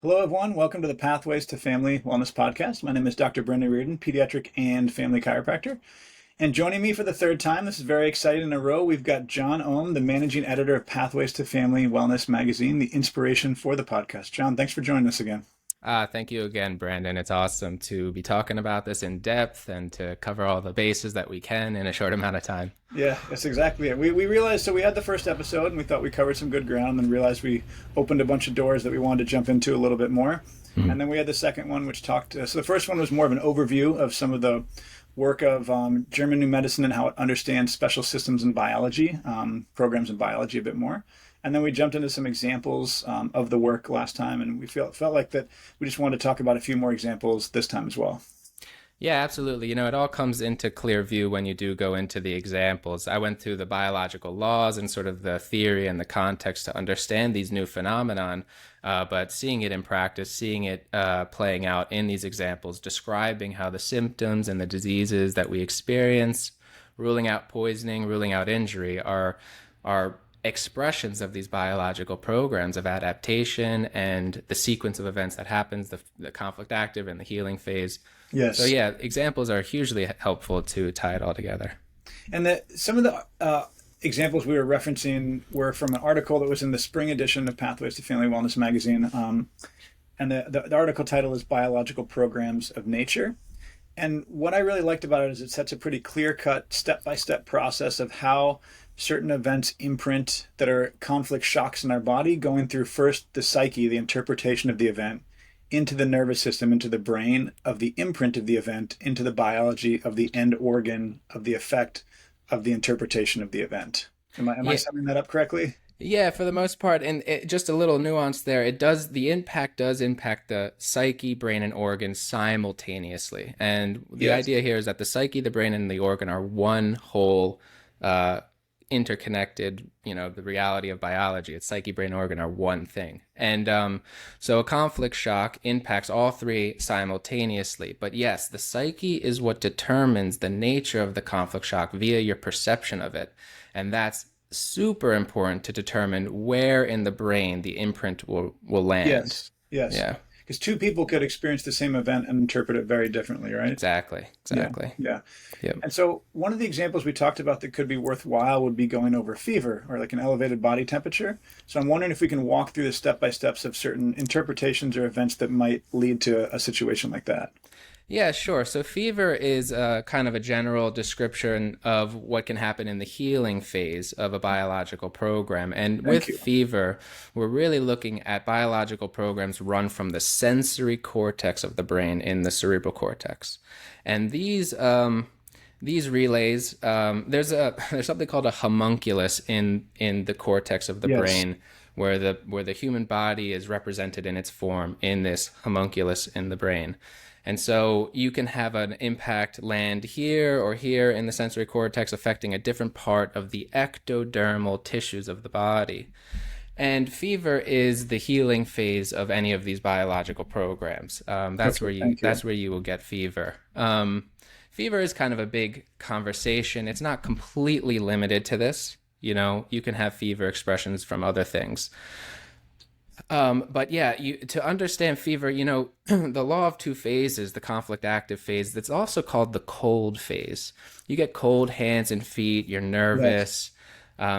Hello, everyone. Welcome to the Pathways to Family Wellness podcast. My name is Dr. Brendan Reardon, pediatric and family chiropractor. And joining me for the third time, this is very exciting in a row, we've got John Ohm, the managing editor of Pathways to Family Wellness magazine, the inspiration for the podcast. John, thanks for joining us again. Thank you again, Brandon. It's awesome to be talking about this in depth and to cover all the bases that we can in a short amount of time. Yeah, that's exactly it. We realized, so we had the first episode and we thought we covered some good ground and realized we opened a bunch of doors that we wanted to jump into a little bit more. And then we had the second one, which talked, so the first one was more of an overview of some of the work of German New Medicine and how it understands special systems in biology, programs in biology a bit more. And then we jumped into some examples of the work last time, and we felt like that we just wanted to talk about a few more examples this time as well. Yeah, absolutely. It all comes into clear view when you do go into the examples. I went through the biological laws and sort of the theory and the context to understand these new phenomenon, but seeing it in practice, seeing it playing out in these examples, describing how the symptoms and the diseases that we experience, ruling out poisoning, ruling out injury, are expressions of these biological programs of adaptation and the sequence of events that happens, the conflict active and the healing phase. So Yes. yeah, examples are hugely helpful to tie it all together. And some of the examples we were referencing were from an article that was in the spring edition of Pathways to Family Wellness magazine. And the article title is Biological Programs of Nature. And what I really liked about it is it sets a pretty clear-cut, step-by-step process of how certain events imprint that are conflict shocks in our body, going through first the psyche, the interpretation of the event, into the nervous system, into the brain of the imprint of the event, into the biology of the end organ of the effect of the interpretation of the event. Am I Yeah, summing that up correctly? yeah, for the most part, and just a little nuance there. The impact does impact the psyche, brain, and organ simultaneously. And the Yes. idea here is that the psyche, the brain, and the organ are one whole, uh, interconnected. The reality of biology, it's psyche, brain, organ are one thing. And so a conflict shock impacts all three simultaneously. But yes, the psyche is what determines the nature of the conflict shock via your perception of it. And that's super important to determine where in the brain the imprint will land. Yes. Yes. Yeah, Because two people could experience the same event and interpret it very differently, right? exactly, Yeah. exactly. Yeah. Yep. And so one of the examples we talked about that could be worthwhile would be going over fever or like an elevated body temperature. So I'm wondering if we can walk through the step by steps of certain interpretations or events that might lead to a situation like that. Yeah, sure. So fever is kind of a general description of what can happen in the healing phase of a biological program. And with Thank you. fever, we're really looking at biological programs run from the sensory cortex of the brain in the cerebral cortex. And these relays, there's something called a homunculus in the cortex of the Yes. brain, where the human body is represented in its form in this homunculus in the brain. And so you can have an impact land here or here in the sensory cortex, affecting a different part of the ectodermal tissues of the body. And fever is the healing phase of any of these biological programs. Perfect. Thank you. That's where you will get fever. Fever is kind of a big conversation. It's not completely limited to this. You can have fever expressions from other things. But yeah, to understand fever, the law of two phases, the conflict active phase, that's also called the cold phase. You get cold hands and feet, you're Yes. nervous,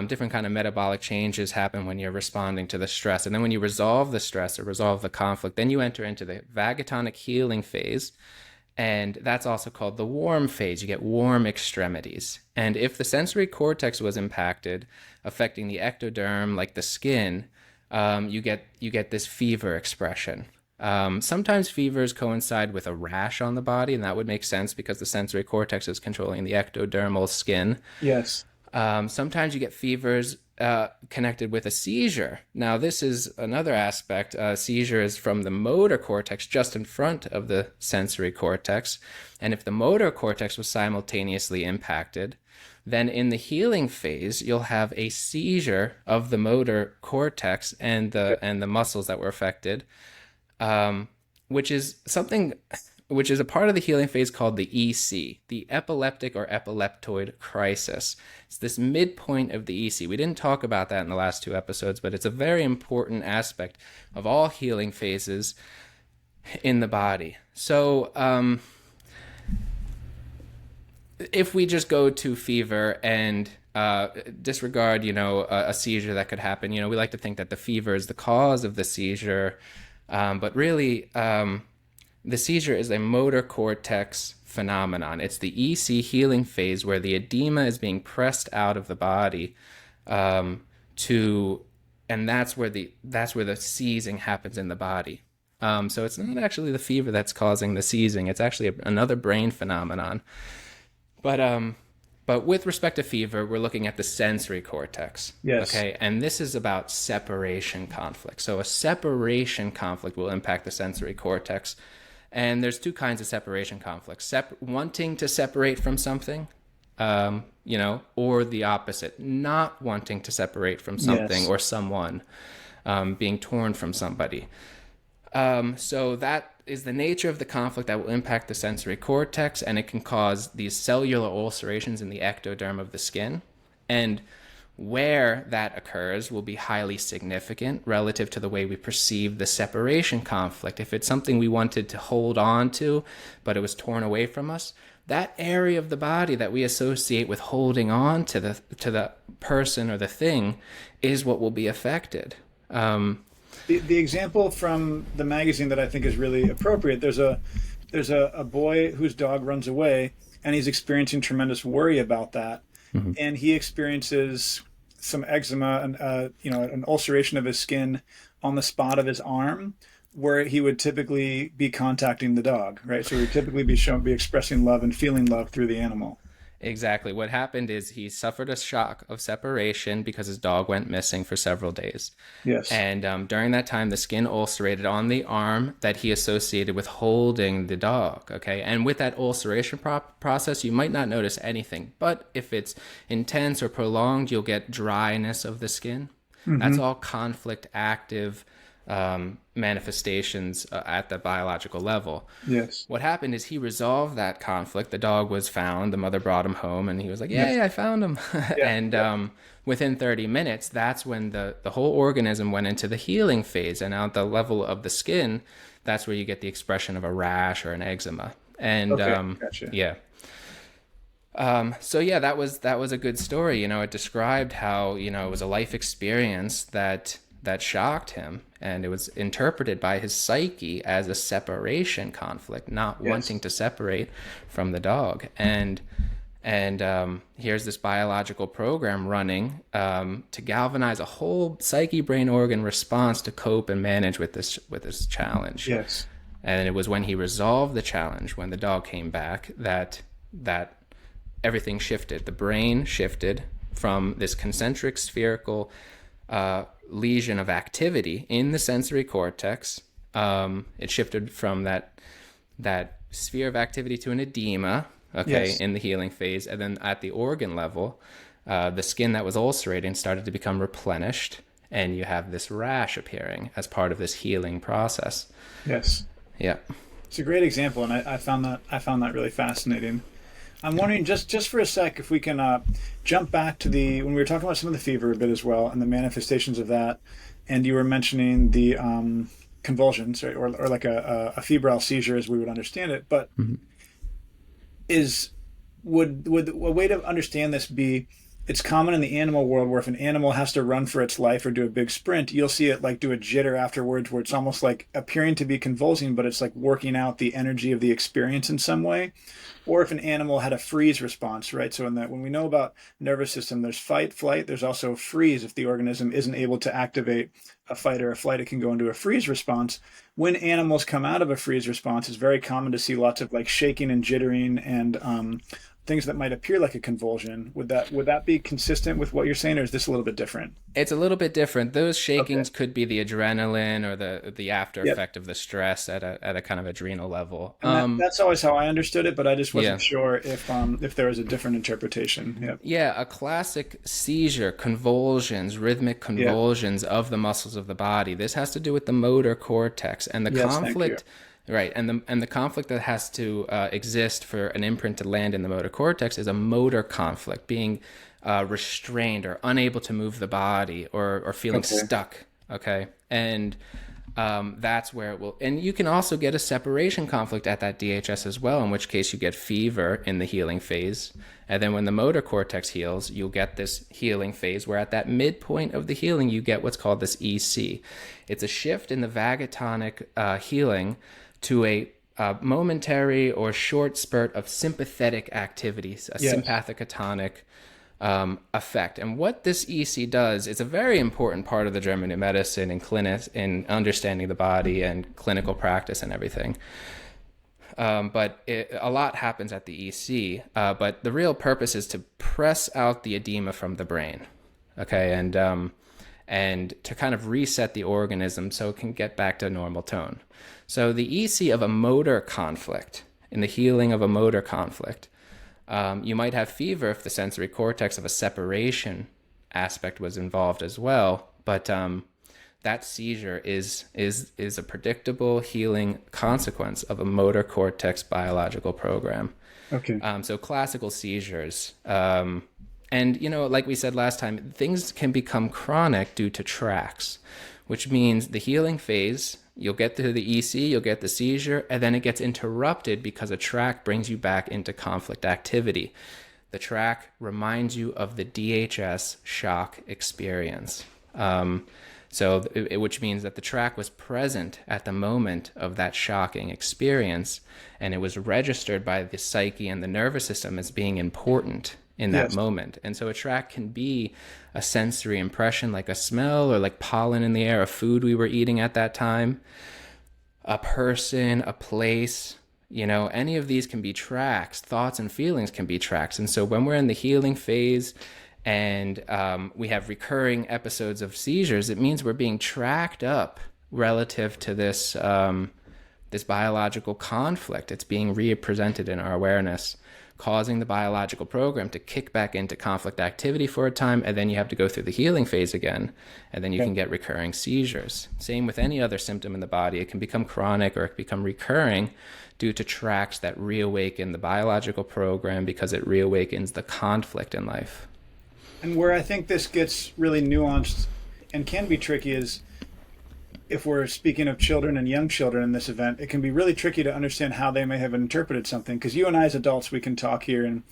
different kind of metabolic changes happen when you're responding to the stress. And then when you resolve the stress or resolve the conflict, then you enter into the vagatonic healing phase. And that's also called the warm phase. You get warm extremities. And if the sensory cortex was impacted, affecting the ectoderm, like the skin, you get this fever expression. Sometimes fevers coincide with a rash on the body, and that would make sense because the sensory cortex is controlling the ectodermal skin. Yes. Sometimes you get fevers connected with a seizure. Now, this is another aspect. Seizure is from the motor cortex just in front of the sensory cortex. And if the motor cortex was simultaneously impacted, then in the healing phase, you'll have a seizure of the motor cortex and the muscles that were affected, which is something which is a part of the healing phase called the EC, the epileptic or epileptoid crisis. It's this midpoint of the EC. We didn't talk about that in the last 2 episodes, but it's a very important aspect of all healing phases in the body. So if we just go to fever and disregard, a seizure that could happen, we like to think that the fever is the cause of the seizure, but really the seizure is a motor cortex phenomenon. It's the EC healing phase where the edema is being pressed out of the body and that's where the seizing happens in the body. So it's not actually the fever that's causing the seizing. It's actually another brain phenomenon. But with respect to fever, we're looking at the sensory cortex. Yes. Okay. And this is about separation conflict. So a separation conflict will impact the sensory cortex. And there's 2 kinds of separation conflicts: wanting to separate from something, or the opposite, not wanting to separate from something, yes, or someone, being torn from somebody. So that is the nature of the conflict that will impact the sensory cortex, and it can cause these cellular ulcerations in the ectoderm of the skin. And where that occurs will be highly significant relative to the way we perceive the separation conflict. If it's something we wanted to hold on to, but it was torn away from us, that area of the body that we associate with holding on to the person or the thing is what will be affected. The example from the magazine that I think is really appropriate, there's a boy whose dog runs away, and he's experiencing tremendous worry about that. Mm-hmm. And he experiences some eczema and an ulceration of his skin on the spot of his arm, where he would typically be contacting the dog, right? So he would typically be expressing love and feeling love through the animal. Exactly. What happened is he suffered a shock of separation because his dog went missing for several days. Yes. And during that time, the skin ulcerated on the arm that he associated with holding the dog. Okay. And with that ulceration process, you might not notice anything. But if it's intense or prolonged, you'll get dryness of the skin. Mm-hmm. That's all conflict active manifestations at the biological level. Yes. What happened is he resolved that conflict. The dog was found. The mother brought him home, and he was like, "Yay, I found him!" Yeah. And within 30 minutes, that's when the whole organism went into the healing phase. And at the level of the skin, that's where you get the expression of a rash or an eczema. And gotcha. Yeah. So yeah, that was a good story. It described how it was a life experience that shocked him, and it was interpreted by his psyche as a separation conflict, not wanting to separate from the dog. And here's this biological program running to galvanize a whole psyche brain organ response to cope and manage with this challenge. Yes. And it was when he resolved the challenge, when the dog came back, that everything shifted. The brain shifted from this concentric spherical lesion of activity in the sensory cortex. It shifted from that sphere of activity to an edema, in the healing phase. And then at the organ level, the skin that was ulcerating started to become replenished, and you have this rash appearing as part of this healing process. Yes. Yeah. It's a great example, and I found that really fascinating. I'm wondering, just for a sec, if we can jump back to when we were talking about some of the fever a bit as well, and the manifestations of that, and you were mentioning the convulsions, or like a febrile seizure as we would understand it. But mm-hmm. Would a way to understand this be, it's common in the animal world where if an animal has to run for its life or do a big sprint, you'll see it like do a jitter afterwards, where it's almost like appearing to be convulsing, but it's like working out the energy of the experience in some way. Or if an animal had a freeze response, right? So when we know about nervous system, there's fight, flight, there's also freeze. If the organism isn't able to activate a fight or a flight, it can go into a freeze response. When animals come out of a freeze response, it's very common to see lots of like shaking and jittering and things that might appear like a convulsion. Would that be consistent with what you're saying, or is this a little bit different? It's a little bit different. Those shakings could be the adrenaline or the after effect of the stress at a kind of adrenal level. And that's always how I understood it, but I just wasn't sure if there was a different interpretation. Yep. Yeah, a classic seizure, convulsions, rhythmic convulsions of the muscles of the body. This has to do with the motor cortex, and the conflict Right, and the conflict that has to exist for an imprint to land in the motor cortex is a motor conflict, being restrained or unable to move the body, or feeling Okay. stuck. Okay, and that's where it will. And you can also get a separation conflict at that DHS as well, in which case you get fever in the healing phase. And then when the motor cortex heals, you'll get this healing phase where at that midpoint of the healing, you get what's called this EC. It's a shift in the vagatonic healing to a momentary or short spurt of sympathetic activities, a Yes. sympathetic atonic effect. And what this EC does is a very important part of the German of medicine and clinic in understanding the body and clinical practice and everything. But a lot happens at the EC. But the real purpose is to press out the edema from the brain, okay, and to kind of reset the organism so it can get back to normal tone. So the EC of a motor conflict, in the healing of a motor conflict, you might have fever if the sensory cortex of a separation aspect was involved as well, but that seizure is a predictable healing consequence of a motor cortex biological program. Okay. So classical seizures, and like we said last time, things can become chronic due to tracks, which means the healing phase, you'll get to the EC, you'll get the seizure, and then it gets interrupted because a track brings you back into conflict activity. The track reminds you of the DHS shock experience. Which means that the track was present at the moment of that shocking experience, and it was registered by the psyche and the nervous system as being important in that Yes. moment. And so a track can be a sensory impression, like a smell or like pollen in the air, a food we were eating at that time, a person, a place. Any of these can be tracks. Thoughts and feelings can be tracks. And so when we're in the healing phase and we have recurring episodes of seizures, it means we're being tracked up relative to this this biological conflict. It's being represented in our awareness, causing the biological program to kick back into conflict activity for a time, and then you have to go through the healing phase again, and then you can get recurring seizures. Same with any other symptom in the body. It can become chronic or it can become recurring due to tracks that reawaken the biological program because it reawakens the conflict in life. And where I think this gets really nuanced and can be tricky is if we're speaking of children and young children in this event, it can be really tricky to understand how they may have interpreted something. Because you and I as adults, we can talk here, and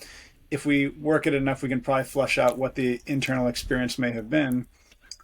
if we work it enough, we can probably flush out what the internal experience may have been.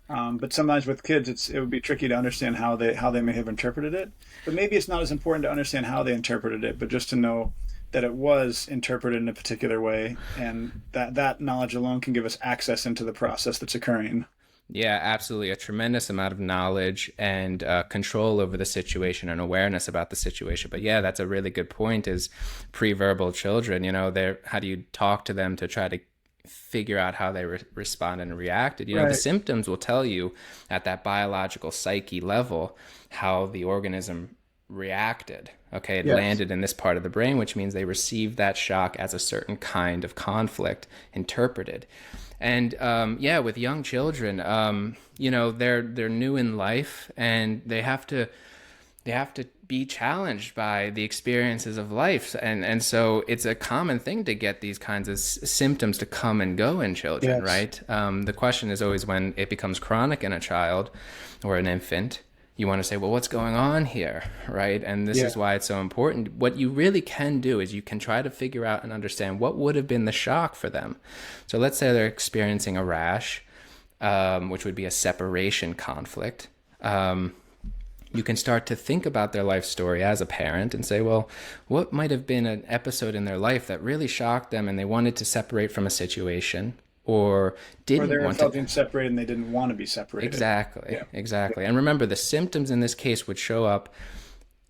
But sometimes with kids, it would be tricky to understand how they may have interpreted it. But maybe it's not as important to understand how they interpreted it, but just to know that it was interpreted in a particular way, and that knowledge alone can give us access into the process that's occurring. Yeah, absolutely. A tremendous amount of knowledge and control over the situation and awareness about the situation. But yeah, that's a really good point is pre-verbal children, how do you talk to them to try to figure out how they responded and reacted? Right. The symptoms will tell you at that biological psyche level how the organism reacted. Okay, it Yes. landed in this part of the brain, which means they received that shock as a certain kind of conflict interpreted. And with young children, they're new in life, and they have to be challenged by the experiences of life, and so it's a common thing to get these kinds of symptoms to come and go in children, Yes. right? The question is always when it becomes chronic in a child or an infant. You want to say, well, what's going on here, right? And this is why it's so important. What you really can do is you can try to figure out and understand what would have been the shock for them. So let's say they're experiencing a rash, which would be a separation conflict. You can start to think about their life story as a parent and say, well, what might have been an episode in their life that really shocked them and they wanted to separate from a situation, or didn't Or they want felt to. being separated and they didn't want to be separated. Exactly, Yeah. exactly. And remember, the symptoms in this case would show up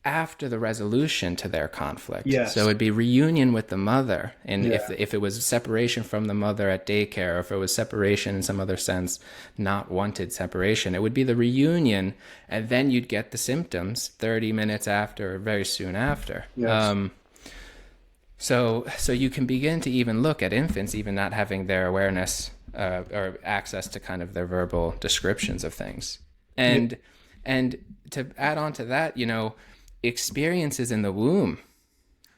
after the resolution to their conflict. Yes. So it'd be reunion with the mother. And Yeah. if it was separation from the mother at daycare, or if it was separation in some other sense, not wanted separation, it would be the reunion. And then you'd get the symptoms 30 minutes after or very soon after. Yes. So you can begin to even look at infants, even not having their awareness or access to kind of their verbal descriptions of things. And to add on to that, experiences in the womb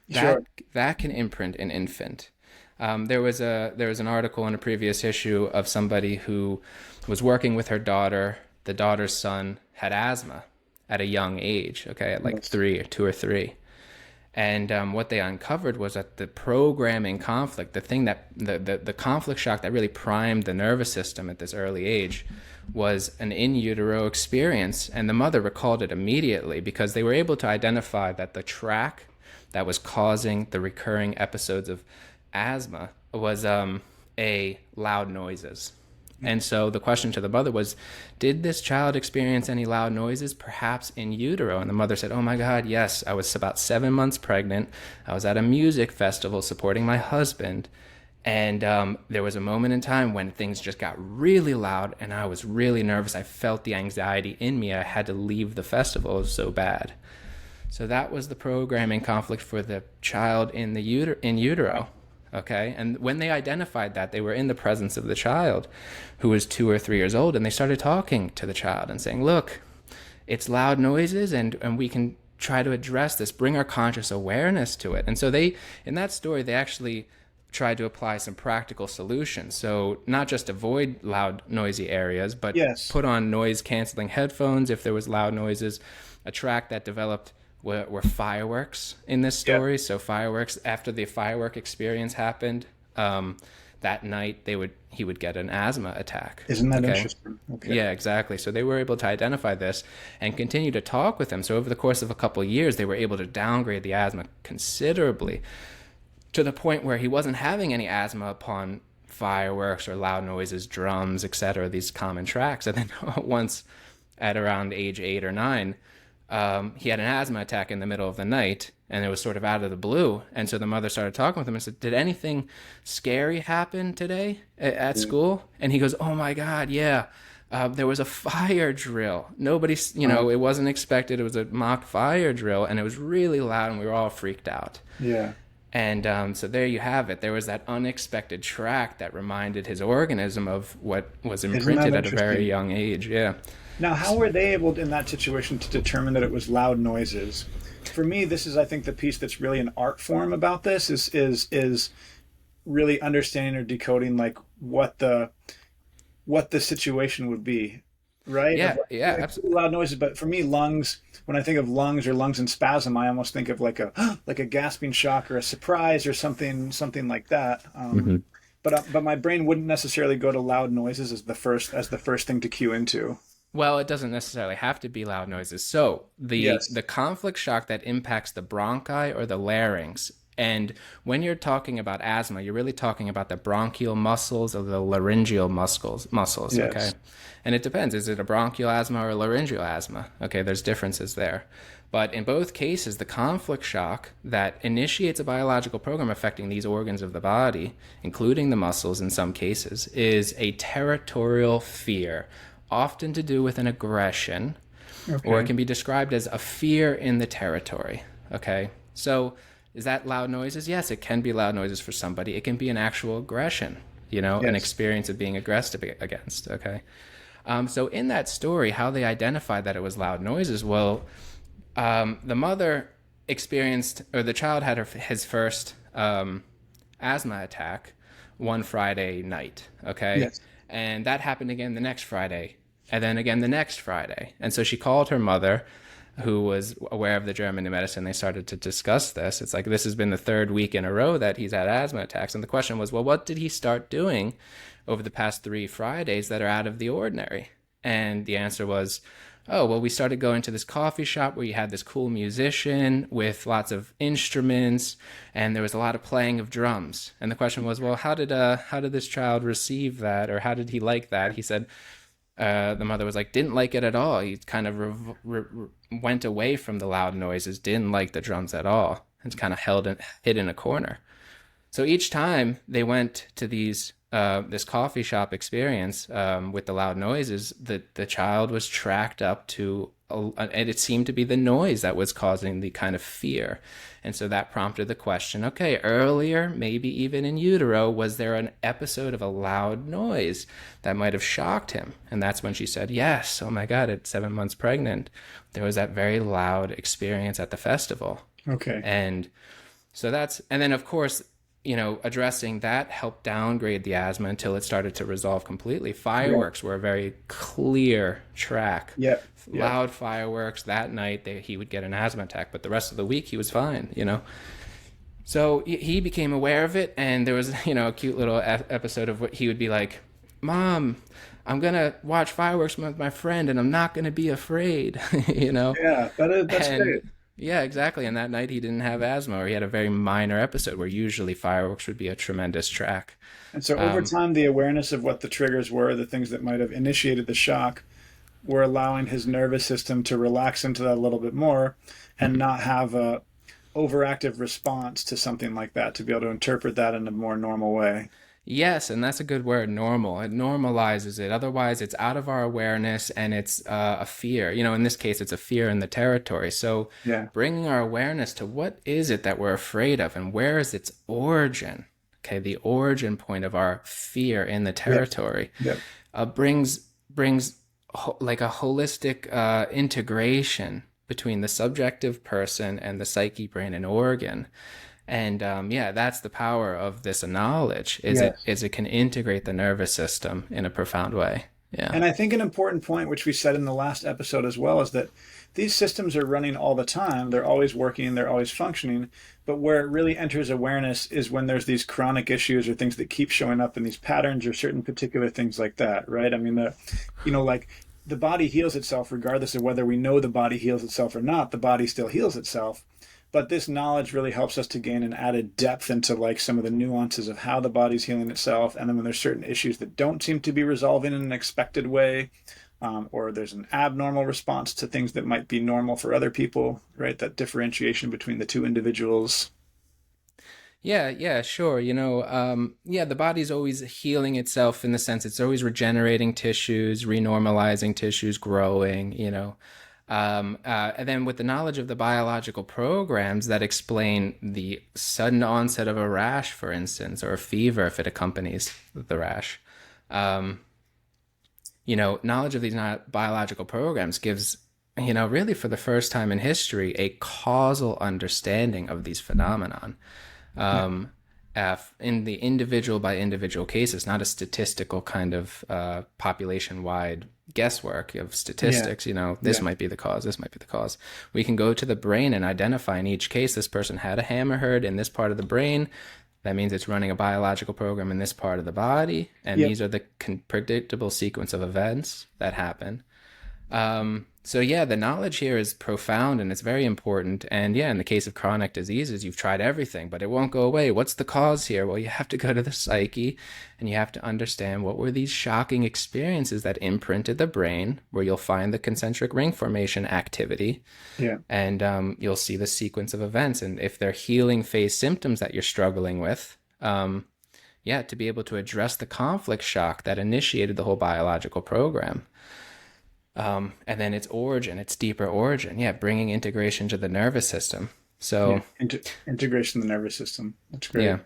Sure. that can imprint an infant. There was an article in a previous issue of somebody who was working with her daughter. The daughter's son had asthma at a young age, okay, at like Yes. 2 or 3. And what they uncovered was that the programming conflict, the thing that the conflict shock that really primed the nervous system at this early age, was an in utero experience. And the mother recalled it immediately because they were able to identify that the track that was causing the recurring episodes of asthma was a loud noises. And so the question to the mother was, did this child experience any loud noises, perhaps in utero? And the mother said, oh my God, yes. I was about 7 months pregnant. I was at a music festival supporting my husband. And there was a moment in time when things just got really loud and I was really nervous. I felt the anxiety in me. I had to leave the festival. It was so bad. So that was the programming conflict for the child in utero. Okay. And when they identified that, they were in the presence of the child who was 2 or 3 years old, and they started talking to the child and saying, look, it's loud noises and we can try to address this, bring our conscious awareness to it. And so in that story, they actually tried to apply some practical solutions. So not just avoid loud, noisy areas, but Yes. put on noise canceling headphones if there was loud noises. A track that developed were fireworks in this Yeah. story. So fireworks, after the firework experience happened, that night he would get an asthma attack. Isn't that Okay. interesting? Okay. Yeah, exactly. So they were able to identify this and continue to talk with him. So over the course of a couple of years, they were able to downgrade the asthma considerably to the point where he wasn't having any asthma upon fireworks or loud noises, drums, etc., these common tracks. And then once at around age 8 or 9, he had an asthma attack in the middle of the night, and it was sort of out of the blue. And so the mother started talking with him and said, did anything scary happen today at school? And he goes, oh my God, yeah. There was a fire drill. Nobody, it wasn't expected. It was a mock fire drill, and it was really loud, and we were all freaked out. Yeah. And so there you have it. There was that unexpected track that reminded his organism of what was imprinted at a very young age. Yeah. Now, how were they able in that situation to determine that it was loud noises? For me, this is, I think, the piece that's really an art form about this is really understanding or decoding like what the situation would be, right? Yeah, Of, yeah, like, absolutely. loud noises, but for me, lungs. When I think of lungs or lungs in spasm, I almost think of like a like a gasping shock or a surprise or something like that. But my brain wouldn't necessarily go to loud noises as the first thing to cue into. Well, it doesn't necessarily have to be loud noises. So Yes. the conflict shock that impacts the bronchi or the larynx. And when you're talking about asthma, you're really talking about the bronchial muscles or the laryngeal muscles, Yes. okay? And it depends. Is it a bronchial asthma or a laryngeal asthma? Okay, there's differences there. But in both cases, the conflict shock that initiates a biological program affecting these organs of the body, including the muscles in some cases, is a territorial fear, often to do with an aggression, or it can be described as a fear in the territory, okay? So is that loud noises? Yes, it can be loud noises for somebody. It can be an actual aggression, an Yes. experience of being aggressed against, okay? So in that story, how they identified that it was loud noises, well, the mother experienced, or the child had his first asthma attack one Friday night, okay? Yes. And that happened again the next Friday, and then again the next Friday. And so she called her mother, who was aware of the German new medicine. They started to discuss this. It's like, this has been the 3rd week in a row that he's had asthma attacks. And the question was, well, what did he start doing over the past 3 Fridays that are out of the ordinary? And the answer was, oh, well, we started going to this coffee shop where you had this cool musician with lots of instruments, and there was a lot of playing of drums. And the question was, well, how did this child receive that, or how did he like that? He said, the mother was like, didn't like it at all. He kind of went away from the loud noises, didn't like the drums at all, and kind of hid in a corner. So each time they went to this coffee shop experience with the loud noises, the child was tracked up to and it seemed to be the noise that was causing the kind of fear. And so that prompted the question, okay, earlier, maybe even in utero, was there an episode of a loud noise that might have shocked him? And that's when she said, yes, oh my God, at 7 months pregnant, there was that very loud experience at the festival. Okay. And so and then of course, addressing that helped downgrade the asthma until it started to resolve completely. Fireworks were a very clear track. Yeah. Loud fireworks that night, he would get an asthma attack, but the rest of the week he was fine, So he became aware of it, and there was, a cute little episode of what he would be like, Mom, I'm going to watch fireworks with my friend, and I'm not going to be afraid, Yeah, that's great. Yeah, exactly. And that night he didn't have asthma, or he had a very minor episode where usually fireworks would be a tremendous track. And so over time, the awareness of what the triggers were, the things that might have initiated the shock, were allowing his nervous system to relax into that a little bit more and not have a overactive response to something like that, to be able to interpret that in a more normal way. Yes, and that's a good word, normal. It normalizes it. Otherwise, it's out of our awareness, and it's a fear. In this case, it's a fear in the territory. So bringing our awareness to what is it that we're afraid of, and where is its origin? Okay, the origin point of our fear in the territory brings like a holistic integration between the subjective person and the psyche, brain, and organ. And that's the power of this knowledge, is it can integrate the nervous system in a profound way. Yeah. And I think an important point, which we said in the last episode as well, is that these systems are running all the time. They're always working, they're always functioning. But where it really enters awareness is when there's these chronic issues or things that keep showing up in these patterns or certain particular things like that, right? I mean, like the body heals itself regardless of whether we know the body heals itself or not. The body still heals itself. But this knowledge really helps us to gain an added depth into like some of the nuances of how the body's healing itself. And then when there's certain issues that don't seem to be resolving in an expected way, or there's an abnormal response to things that might be normal for other people, right? That differentiation between the two individuals. Yeah, sure. The body's always healing itself in the sense it's always regenerating tissues, renormalizing tissues, growing, and then with the knowledge of the biological programs that explain the sudden onset of a rash, for instance, or a fever if it accompanies the rash, knowledge of these biological programs gives, really for the first time in history, a causal understanding of these phenomenon. In the individual by individual cases, not a statistical kind of population-wide guesswork of statistics. This might be the cause, this might be the cause. We can go to the brain and identify in each case, this person had a hammerhead in this part of the brain. That means it's running a biological program in this part of the body. And these are the predictable sequence of events that happen. The knowledge here is profound and it's very important. And in the case of chronic diseases, you've tried everything, but it won't go away. What's the cause here? Well, you have to go to the psyche and you have to understand what were these shocking experiences that imprinted the brain, where you'll find the concentric ring formation activity. And you'll see the sequence of events. And if they're healing phase symptoms that you're struggling with, to be able to address the conflict shock that initiated the whole biological program. And then its origin, its deeper origin, bringing integration to the nervous system. So integration of the nervous system. That's great.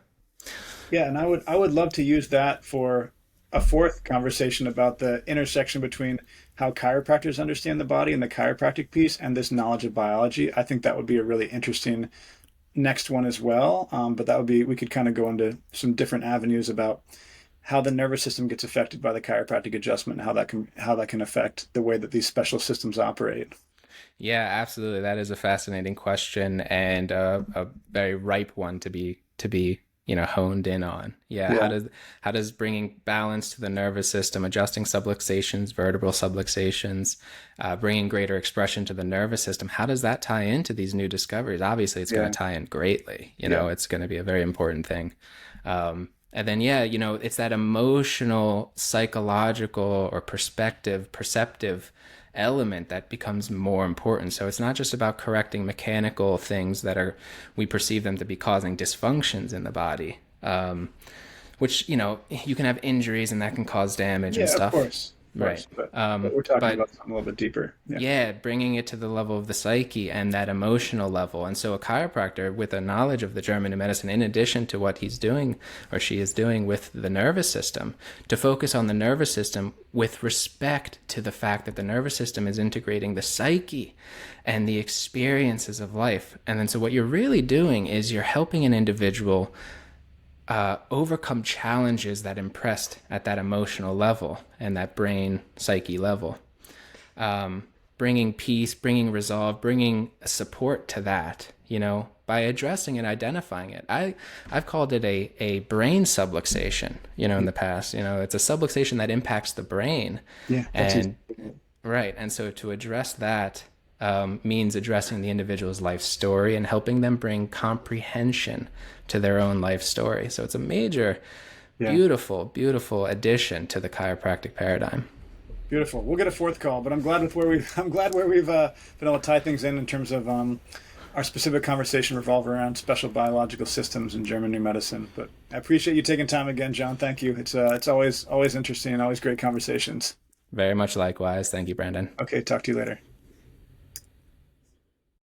Yeah, and I would love to use that for a fourth conversation about the intersection between how chiropractors understand the body and the chiropractic piece and this knowledge of biology. I think that would be a really interesting next one as well. But we could kind of go into some different avenues about how the nervous system gets affected by the chiropractic adjustment and how that can affect the way that these special systems operate. Yeah, absolutely. That is a fascinating question and a very ripe one to be honed in on. How does bringing balance to the nervous system, adjusting subluxations, vertebral subluxations, bringing greater expression to the nervous system, how does that tie into these new discoveries? Obviously, it's going to tie in greatly. It's going to be a very important thing. And then, it's that emotional, psychological, or perceptive element that becomes more important. So it's not just about correcting mechanical things that we perceive them to be causing dysfunctions in the body, which, you can have injuries and that can cause damage and stuff. Of course. Right. But we're talking But about something a little bit deeper. Yeah. yeah, bringing it to the level of the psyche and that emotional level. And so a chiropractor with a knowledge of the German new medicine, in addition to what he's doing or she is doing with the nervous system, to focus on the nervous system with respect to the fact that the nervous system is integrating the psyche and the experiences of life. And then so what you're really doing is you're helping an individual overcome challenges that impressed at that emotional level and that brain psyche level. Bringing peace, bringing resolve, bringing support to that, by addressing and identifying it. I've called it a brain subluxation, in the past. It's a subluxation that impacts the brain. Yeah. And right. And so to address that means addressing the individual's life story and helping them bring comprehension to their own life story. So it's a major, beautiful, beautiful addition to the chiropractic paradigm. Beautiful. We'll get a fourth call, but I'm glad where we've been able to tie things in terms of our specific conversation revolve around special biological systems in German new medicine. But I appreciate you taking time again, John. Thank you. It's always interesting and always great conversations. Very much likewise. Thank you, Brandon. Okay, talk to you later.